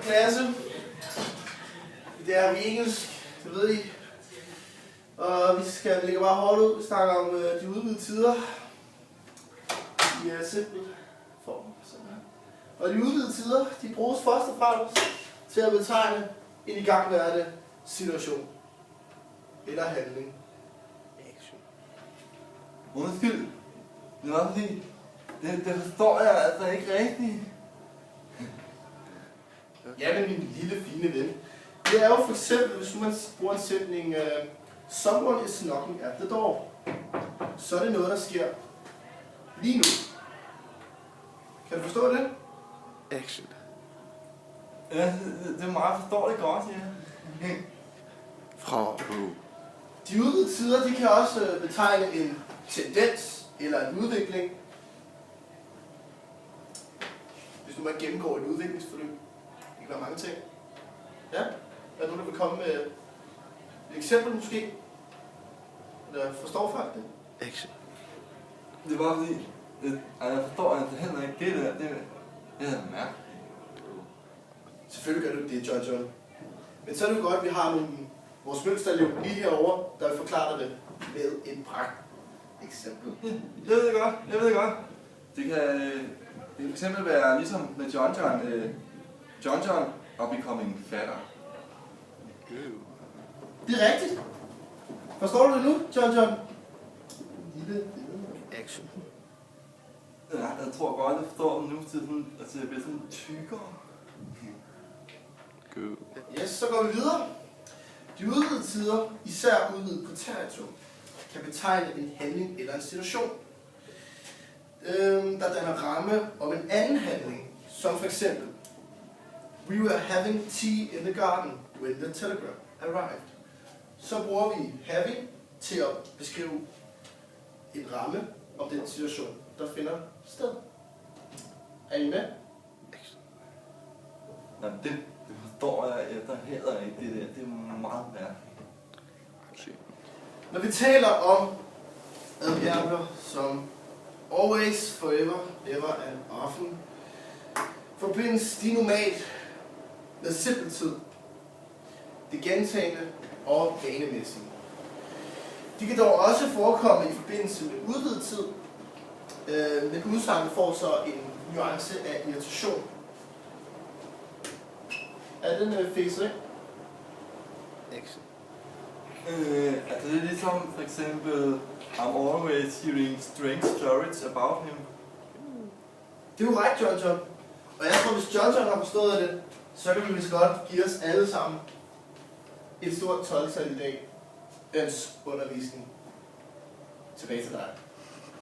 klasse. Det er engelsk, det ved I. Og vi skal lægge bare hårdt ud. Vi snakker om de udvidede tider. I simpel form. Og de udvidede tider, de bruges først og fremmest til at betegne en igangværende situation. Eller handling. Action. Undskyld. Det var fordi, det forstår jeg altså ikke rigtigt. Ja, men min lille fine ven. Det er jo for eksempel, hvis man bruger en sætning, someone is knocking at the door. Så er det noget, der sker lige nu. Kan du forstå det? Action. Ja, det er meget forståeligt godt, ja. Fra De udvidede tider, de kan også betegne en tendens eller en udvikling. Hvis nu man gennemgår et udviklingsforløb. Det kan være mange ting. Ja? Er der nogen, der vil komme med et eksempel måske? Eller forstår folk det? action. Det var fordi, jeg forstår altså heller ikke det der. Det er mærkeligt. Selvfølgelig gør du det, John. Men så er det jo godt, at vi har vores mønsterelev lige herovre, der vil forklare dig det med et eksempel. Jeg ved det godt. Det kan for eksempel være ligesom med John og becoming fatter. Det er rigtigt. Forstår du det nu, John? Lille. Action. Ja, jeg tror godt, jeg forstår den nu til sådan, altså jeg bliver sådan tykkere. Good. Yes, så går vi videre. De udvidede tider, især udvidet på territorium, kan betegne en handling eller en situation, der danner ramme om en anden handling, som for eksempel we were having tea in the garden when the telegram arrived. Så bruger vi having til at beskrive en ramme om den situation, der finder sted. Er I med? Nej, det forstår jeg efter heller ikke det der. Det er meget mærkeligt. Når vi taler om adverbier som always, forever, ever and often, forbindes de normalt med simpel tid, det gentagende og vanemæssige. De kan dog også forekomme i forbindelse med udvidet tid, men udsagnet får så en nuance af irritation. Er den fikset, ikke? Action. Altså det er ligesom for eksempel I'm always hearing strange stories about him. Det er jo ret, John. Og jeg tror, hvis John har forstået det, så kan vi vist godt give os alle sammen et stort 12-tal i dag. Dansk undervisning. Tilbage til dig.